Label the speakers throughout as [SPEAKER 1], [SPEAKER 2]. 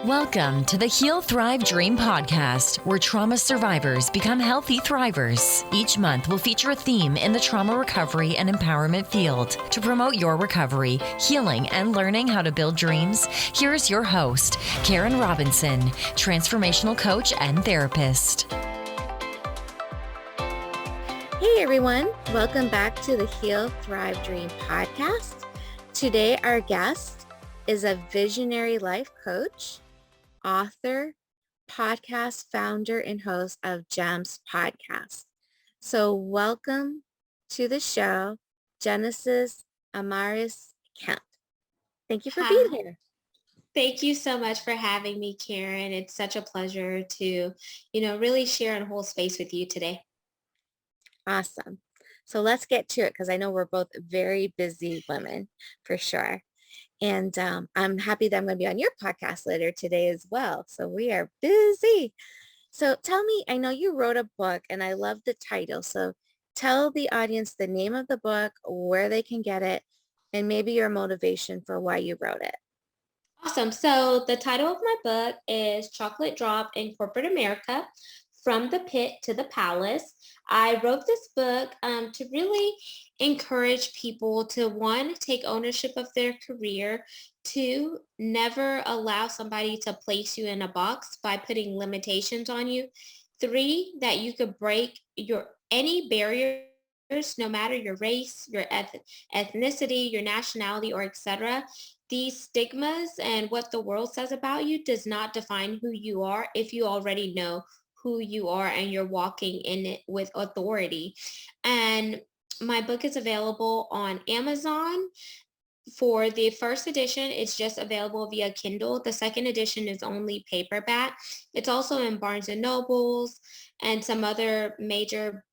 [SPEAKER 1] Welcome to the Heal, Thrive, Dream podcast, where trauma survivors become healthy thrivers. Each month, we'll feature a theme in the trauma recovery and empowerment field. To promote your recovery, healing, and learning how to build dreams, here's your host, Karen Robinson, transformational coach and therapist.
[SPEAKER 2] Hey everyone, welcome back to the Heal, Thrive, Dream podcast. Today, our guest is a visionary life coach, author, podcast founder, and host of GEMS podcast. So welcome to the show, Genesis Amaris Kemp. Thank you for being here.
[SPEAKER 3] Thank you so much for having me, Karen. It's such a pleasure to, really share and hold space with you today.
[SPEAKER 2] Awesome. So let's get to it because I know we're both very busy women for sure. And I'm happy that I'm going to be on your podcast later today as well. So we are busy. So tell me, I know you wrote a book and I love the title. So tell the audience the name of the book, where they can get it, and maybe your motivation for why you wrote it.
[SPEAKER 3] Awesome. So the title of my book is Chocolate Drop in Corporate America, From the Pit to the Palace. I wrote this book to really encourage people to, one, take ownership of their career, two, never allow somebody to place you in a box by putting limitations on you, three, that you could break any barriers, no matter your race, your ethnicity, your nationality, or etc. These stigmas and what the world says about you does not define who you are if you already know who you are and you're walking in it with authority. And my book is available on Amazon. For the first edition, it's just available via Kindle. The second edition is only paperback. It's also in Barnes and Nobles and some other major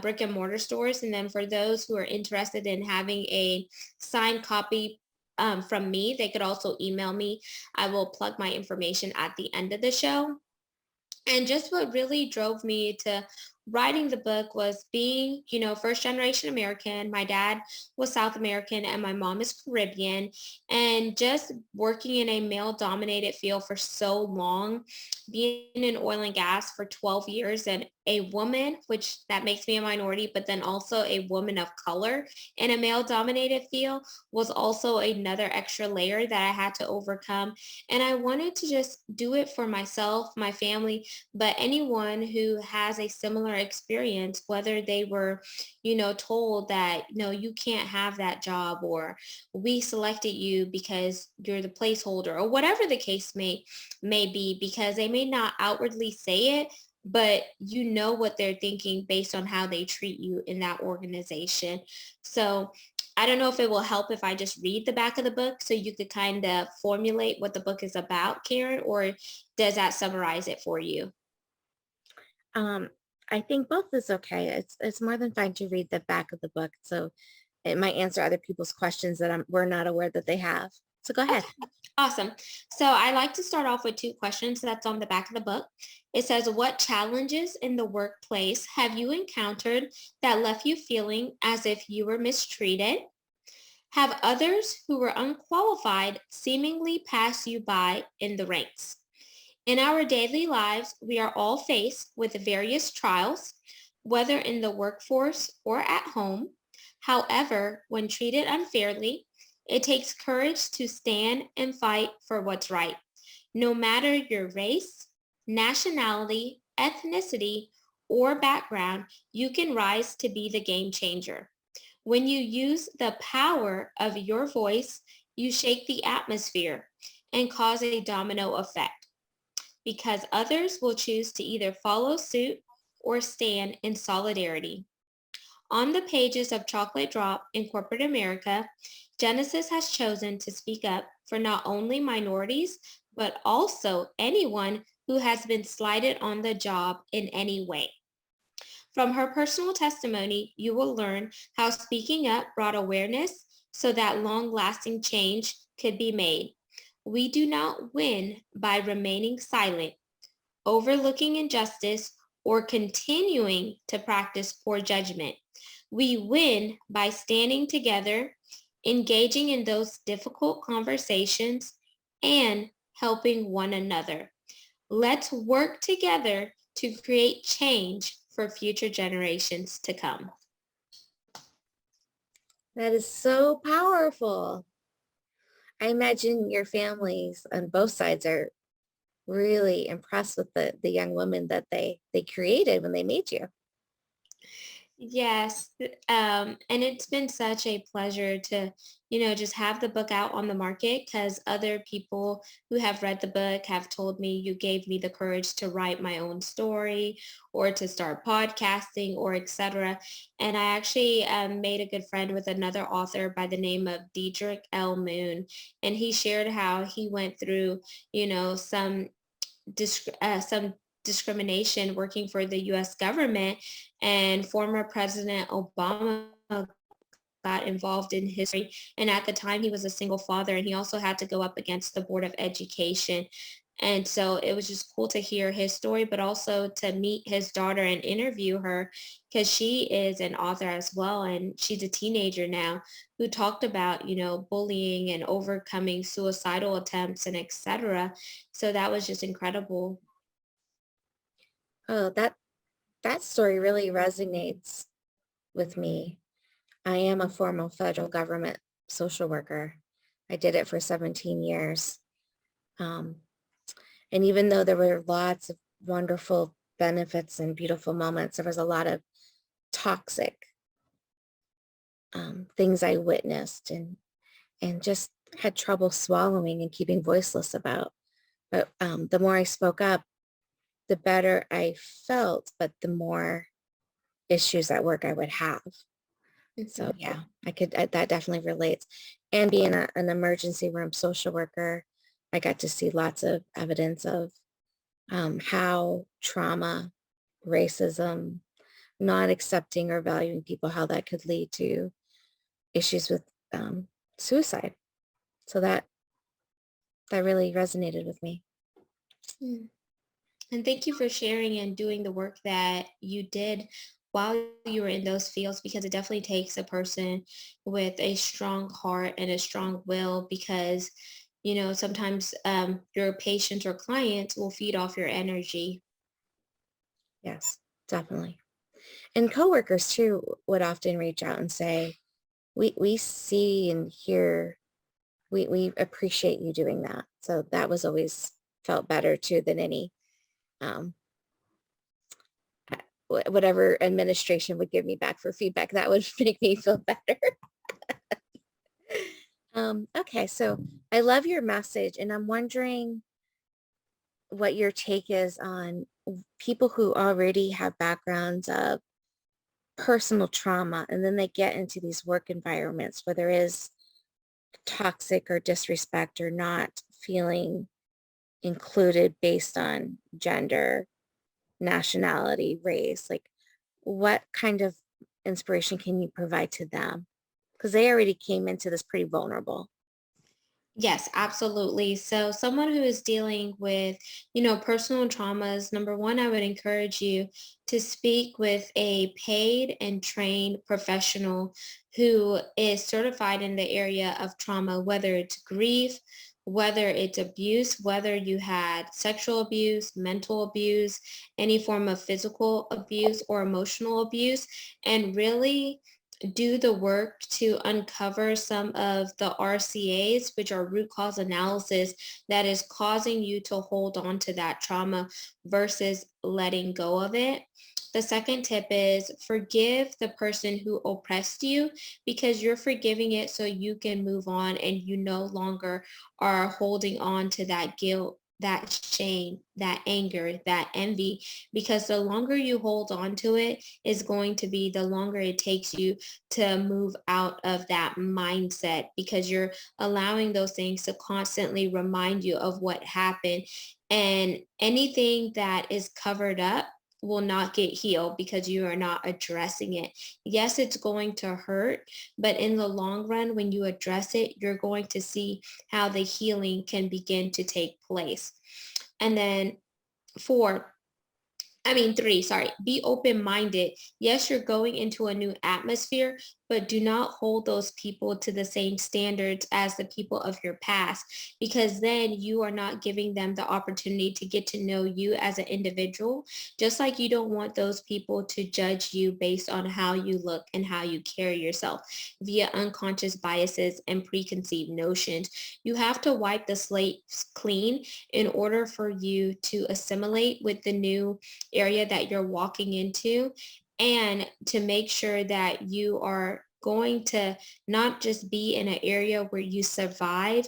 [SPEAKER 3] brick and mortar stores. And then for those who are interested in having a signed copy from me, they could also email me. I will plug my information at the end of the show. And just what really drove me to writing the book was being, first generation American. My dad was South American and my mom is Caribbean. And just working in a male dominated field for so long, being in oil and gas for 12 years and a woman, which that makes me a minority, but then also a woman of color in a male dominated field was also another extra layer that I had to overcome. And I wanted to just do it for myself, my family, but anyone who has a similar experience, whether they were, told that, you can't have that job, or we selected you because you're the placeholder, or whatever the case may be, because they may not outwardly say it, but what they're thinking based on how they treat you in that organization. So I don't know if it will help if I just read the back of the book so you could kind of formulate what the book is about, Karen, or does that summarize it for you?
[SPEAKER 2] I think both is okay. It's more than fine to read the back of the book. So it might answer other people's questions that we're not aware that they have. So go ahead.
[SPEAKER 3] Okay. Awesome. So I like to start off with two questions that's on the back of the book. It says, what challenges in the workplace have you encountered that left you feeling as if you were mistreated? Have others who were unqualified seemingly pass you by in the ranks? In our daily lives, we are all faced with various trials, whether in the workforce or at home. However, when treated unfairly, it takes courage to stand and fight for what's right. No matter your race, nationality, ethnicity, or background, you can rise to be the game changer. When you use the power of your voice, you shake the atmosphere and cause a domino effect, because others will choose to either follow suit or stand in solidarity. On the pages of Chocolate Drop in Corporate America, Genesis has chosen to speak up for not only minorities, but also anyone who has been slighted on the job in any way. From her personal testimony, you will learn how speaking up brought awareness so that long-lasting change could be made. We do not win by remaining silent, overlooking injustice, or continuing to practice poor judgment. We win by standing together, engaging in those difficult conversations, and helping one another. Let's work together to create change for future generations to come.
[SPEAKER 2] That is so powerful. I imagine your families on both sides are really impressed with the young woman that they created when they made you.
[SPEAKER 3] Yes, and it's been such a pleasure to, just have the book out on the market because other people who have read the book have told me you gave me the courage to write my own story or to start podcasting or etc. And I actually made a good friend with another author by the name of Diedrich L. Moon, and he shared how he went through, some discrimination working for the U.S. government, and former President Obama got involved in history. And at the time, he was a single father, and he also had to go up against the Board of Education. And so it was just cool to hear his story, but also to meet his daughter and interview her because she is an author as well. And she's a teenager now who talked about, bullying and overcoming suicidal attempts and etc. So that was just incredible.
[SPEAKER 2] Oh, that story really resonates with me. I am a former federal government social worker. I did it for 17 years. Um, and even though there were lots of wonderful benefits and beautiful moments, there was a lot of toxic things I witnessed and just had trouble swallowing and keeping voiceless about. But the more I spoke up, the better I felt, but the more issues at work I would have. So
[SPEAKER 3] Mhm.
[SPEAKER 2] yeah, that definitely relates. And being an emergency room social worker, I got to see lots of evidence of how trauma, racism, not accepting or valuing people, how that could lead to issues with suicide. So that really resonated with me.
[SPEAKER 3] Mm. And thank you for sharing and doing the work that you did while you were in those fields, because it definitely takes a person with a strong heart and a strong will, because, sometimes your patients or clients will feed off your energy.
[SPEAKER 2] Yes, definitely. And coworkers too would often reach out and say, we see and hear, we appreciate you doing that. So that was always felt better too than any um, whatever administration would give me back for feedback. That would make me feel better. Okay, so I love your message, and I'm wondering what your take is on people who already have backgrounds of personal trauma, and then they get into these work environments where there is toxic or disrespect or not feeling included based on gender, nationality, race. Like, what kind of inspiration can you provide to them? Because they already came into this pretty vulnerable.
[SPEAKER 3] Yes, absolutely. So someone who is dealing with, personal traumas, number one, I would encourage you to speak with a paid and trained professional who is certified in the area of trauma, whether it's grief, whether it's abuse, whether you had sexual abuse, mental abuse, any form of physical abuse or emotional abuse, and really do the work to uncover some of the RCAs, which are root cause analysis, that is causing you to hold on to that trauma versus letting go of it. The second tip is forgive the person who oppressed you, because you're forgiving it so you can move on and you no longer are holding on to that guilt, that shame, that anger, that envy, because the longer you hold on to it is going to be the longer it takes you to move out of that mindset, because you're allowing those things to constantly remind you of what happened. And anything that is covered up will not get healed because you are not addressing it. Yes, it's going to hurt, but in the long run, when you address it, you're going to see how the healing can begin to take place. And then four, three, sorry, be open-minded. Yes, you're going into a new atmosphere, but do not hold those people to the same standards as the people of your past, because then you are not giving them the opportunity to get to know you as an individual, just like you don't want those people to judge you based on how you look and how you carry yourself via unconscious biases and preconceived notions. You have to wipe the slate clean in order for you to assimilate with the new area that you're walking into, and to make sure that you are going to not just be in an area where you survive,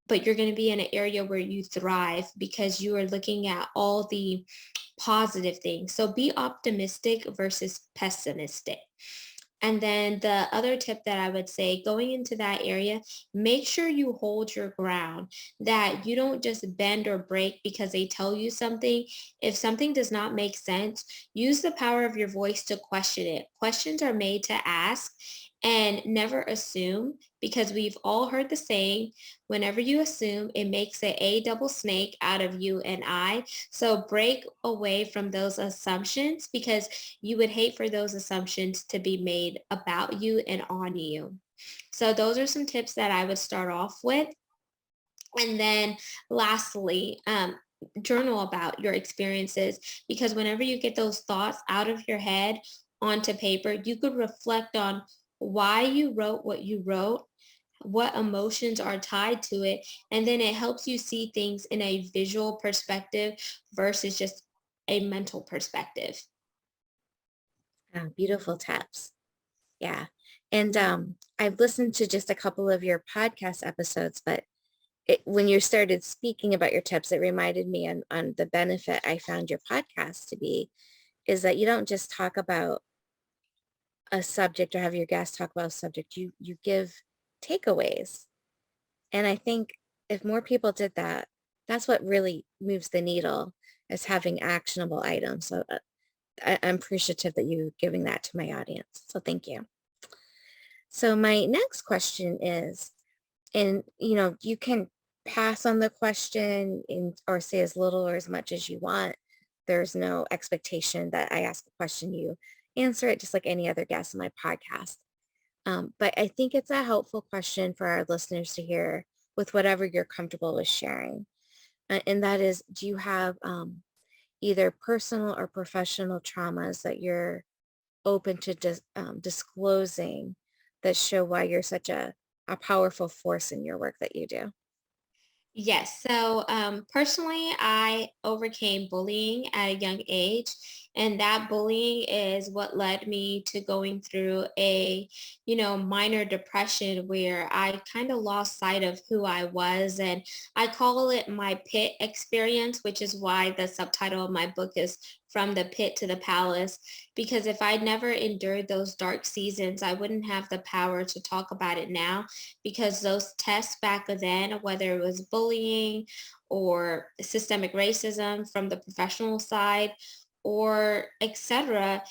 [SPEAKER 3] but you're going to be in an area where you thrive because you are looking at all the positive things. So be optimistic versus pessimistic. And then the other tip that I would say, going into that area, make sure you hold your ground, that you don't just bend or break because they tell you something. If something does not make sense, use the power of your voice to question it. Questions are made to ask, and never assume, because we've all heard the saying, whenever you assume, it makes a double snake out of you and I. So break away from those assumptions, because you would hate for those assumptions to be made about you and on you. So those are some tips that I would start off with. And then lastly, journal about your experiences, because whenever you get those thoughts out of your head onto paper, you could reflect on why you wrote what you wrote, what emotions are tied to it, and then it helps you see things in a visual perspective versus just a mental perspective.
[SPEAKER 2] Beautiful tips. Yeah. And I've listened to just a couple of your podcast episodes, but when you started speaking about your tips, it reminded me on the benefit I found your podcast to be, is that you don't just talk about a subject or have your guests talk about a subject. You give takeaways. And I think if more people did that, that's what really moves the needle, is having actionable items. So I'm appreciative that you're giving that to my audience. So thank you. So my next question is, and you can pass on the question or say as little or as much as you want. There's no expectation that I ask a question, you answer it just like any other guest in my podcast. But I think it's a helpful question for our listeners to hear with whatever you're comfortable with sharing. And that is, do you have either personal or professional traumas that you're open to disclosing that show why you're such a powerful force in your work that you do?
[SPEAKER 3] Yes. So personally, I overcame bullying at a young age. And that bullying is what led me to going through a, minor depression where I kind of lost sight of who I was. And I call it my pit experience, which is why the subtitle of my book is From the Pit to the Palace. Because if I'd never endured those dark seasons, I wouldn't have the power to talk about it now, because those tests back then, whether it was bullying or systemic racism from the professional side or etc.,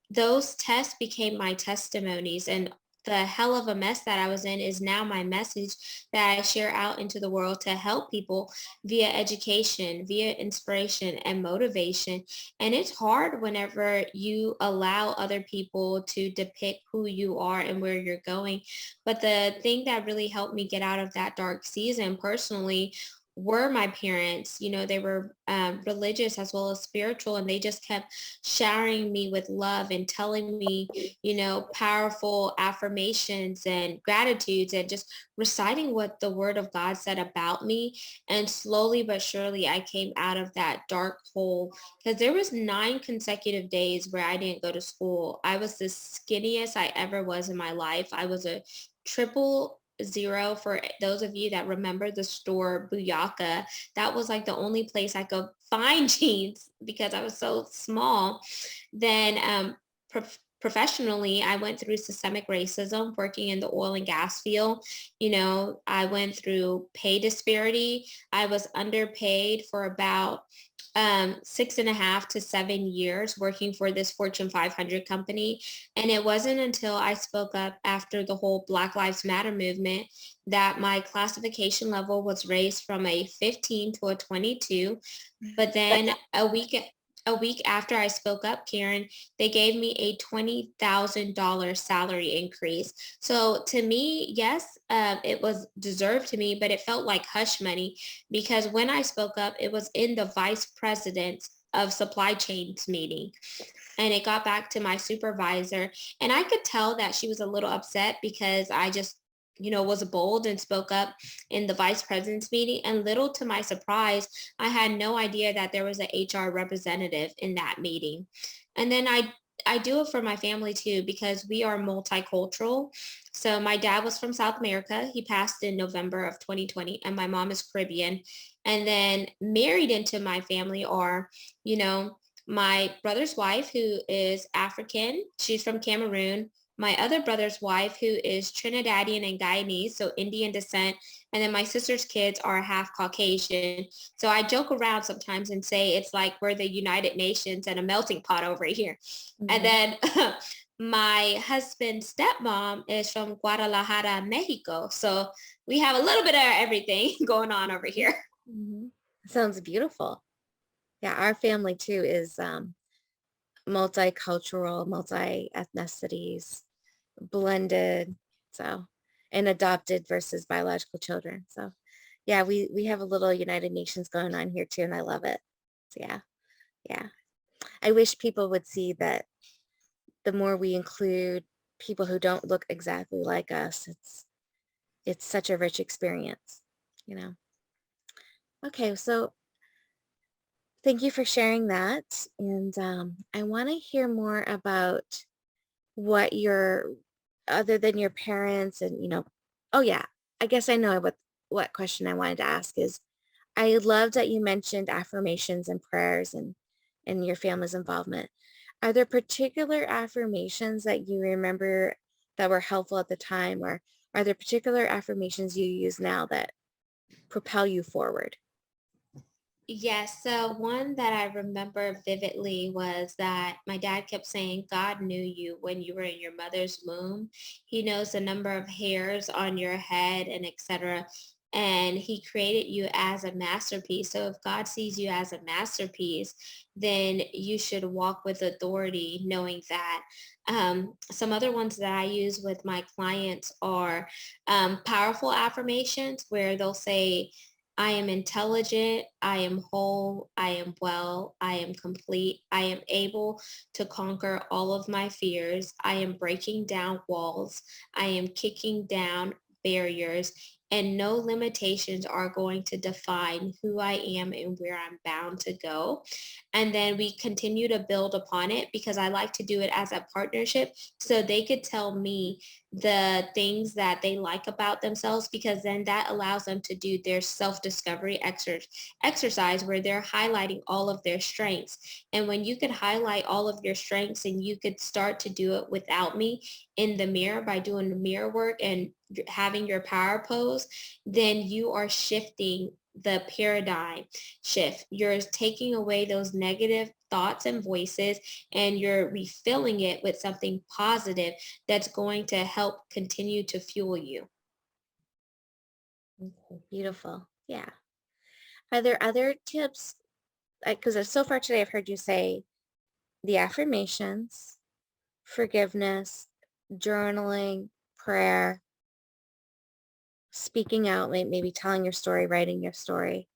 [SPEAKER 3] those tests became my testimonies. And the hell of a mess that I was in is now my message that I share out into the world to help people via education, via inspiration and motivation. And it's hard whenever you allow other people to depict who you are and where you're going. But the thing that really helped me get out of that dark season personally were my parents. They were religious as well as spiritual, and they just kept showering me with love and telling me, powerful affirmations and gratitudes, and just reciting what the word of God said about me. And slowly but surely, I came out of that dark hole, because there was 9 consecutive days where I didn't go to school. I was the skinniest I ever was in my life. I was a triple zero. For those of you that remember the store Booyaka, that was like the only place I could find jeans because I was so small. Then professionally, I went through systemic racism working in the oil and gas field. I went through pay disparity. I was underpaid for about 6.5 to 7 years working for this Fortune 500 company. And it wasn't until I spoke up after the whole Black Lives Matter movement that my classification level was raised from a 15 to a 22. But then a week after I spoke up, Karen, they gave me a $20,000 salary increase. So to me, yes, it was deserved to me, but it felt like hush money because when I spoke up, it was in the vice president of supply chains meeting. And it got back to my supervisor. And I could tell that she was a little upset because I just, was bold and spoke up in the vice president's meeting. And little to my surprise, I had no idea that there was an HR representative in that meeting. And then I do it for my family too because we are multicultural. So my dad was from South America. He passed in November of 2020, and my mom is Caribbean. And then married into my family are, you know, my brother's wife, who is African. She's from Cameroon. My other brother's wife, who is Trinidadian and Guyanese, so Indian descent. And then my sister's kids are half Caucasian. So I joke around sometimes and say it's like we're the United Nations and a melting pot over here. And then my husband's stepmom is from Guadalajara, Mexico. So we have a little bit of everything going on over here.
[SPEAKER 2] Sounds beautiful. Yeah, our family too is multicultural, multi-ethnicities, blended, so, and adopted versus biological children. So yeah, we have a little United Nations going on here too, and I love it. So yeah. I wish people would see that the more we include people who don't look exactly like us, it's such a rich experience, you know. Okay, so thank you for sharing that. And I want to hear more about what your, other than your parents and, oh yeah, I guess I know what question I wanted to ask is, I love that you mentioned affirmations and prayers and your family's involvement. Are there particular affirmations that you remember that were helpful at the time, or are there particular affirmations you use now that propel you forward?
[SPEAKER 3] Yes. So one that I remember vividly was that my dad kept saying, God knew you when you were in your mother's womb. He knows the number of hairs on your head and etc. And he created you as a masterpiece. So if God sees you as a masterpiece, then you should walk with authority, knowing that. Some other ones that I use with my clients are powerful affirmations where they'll say, I am intelligent, I am whole, I am well, I am complete, I am able to conquer all of my fears, I am breaking down walls, I am kicking down barriers, and no limitations are going to define who I am and where I'm bound to go. And then we continue to build upon it because I like to do it as a partnership so they could tell me the things that they like about themselves, because then that allows them to do their self-discovery exercise where they're highlighting all of their strengths. And when you could highlight all of your strengths and you could start to do it without me in the mirror by doing the mirror work and having your power pose, then you are shifting the paradigm shift. You're taking away those negative thoughts and voices and you're refilling it with something positive that's going to help continue to fuel you.
[SPEAKER 2] Okay, beautiful. Yeah. Are there other tips? Because so far today I've heard you say the affirmations, forgiveness, journaling, prayer, speaking out, maybe telling your story, writing your story.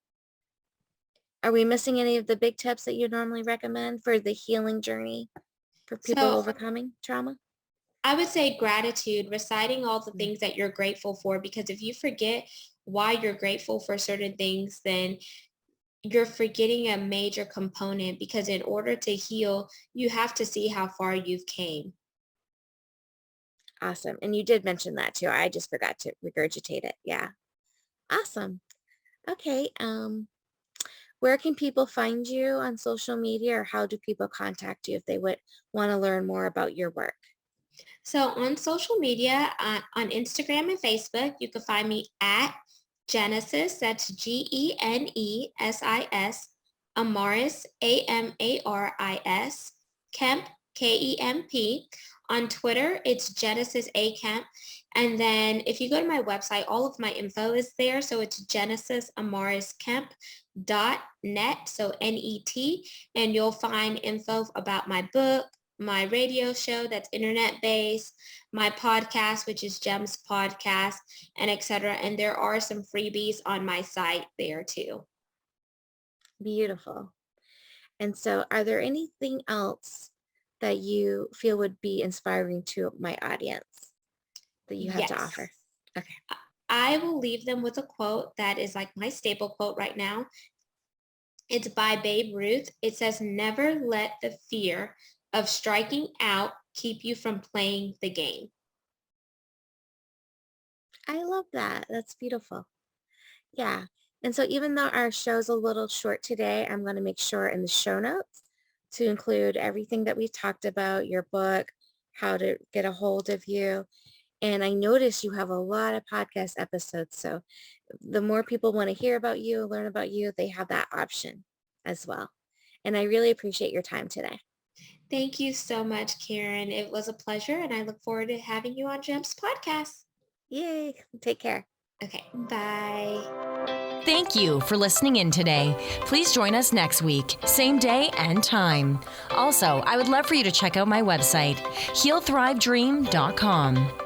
[SPEAKER 2] Are we missing any of the big tips that you normally recommend for the healing journey for people
[SPEAKER 3] So
[SPEAKER 2] overcoming trauma?
[SPEAKER 3] I would say gratitude, reciting all the things that you're grateful for, because if you forget why you're grateful for certain things, then you're forgetting a major component, because in order to heal, you have to see how far you've came.
[SPEAKER 2] Awesome. And you did mention that too. I just forgot to regurgitate it. Yeah. Awesome. Okay. Where can people find you on social media, or how do people contact you if they would want to learn more about your work?
[SPEAKER 3] So on social media, on Instagram and Facebook, you can find me at Genesis, that's Genesis, Amaris, Amaris, Kemp, Kemp. On Twitter, it's Genesis A. Kemp. And then if you go to my website, all of my info is there. So it's genesisamarisKemp.net, so N-E-T, and you'll find info about my book, my radio show that's internet-based, my podcast, which is Gems Podcast, and etc. And there are some freebies on my site there too.
[SPEAKER 2] Beautiful. And so are there anything else that you feel would be inspiring to my audience that you have to offer? Okay.
[SPEAKER 3] I will leave them with a quote that is like my staple quote right now. It's by Babe Ruth. It says, "Never let the fear of striking out keep you from playing the game."
[SPEAKER 2] I love that. That's beautiful. Yeah. And so even though our show's a little short today, I'm going to make sure in the show notes to include everything that we talked about, your book, how to get a hold of you. And I noticed you have a lot of podcast episodes. So the more people want to hear about you, learn about you, they have that option as well. And I really appreciate your time today.
[SPEAKER 3] Thank you so much, Karen. It was a pleasure, and I look forward to having you on Gems Podcast.
[SPEAKER 2] Yay. Take care.
[SPEAKER 3] Okay, bye.
[SPEAKER 1] Thank you for listening in today. Please join us next week, same day and time. Also, I would love for you to check out my website, healthrivedream.com.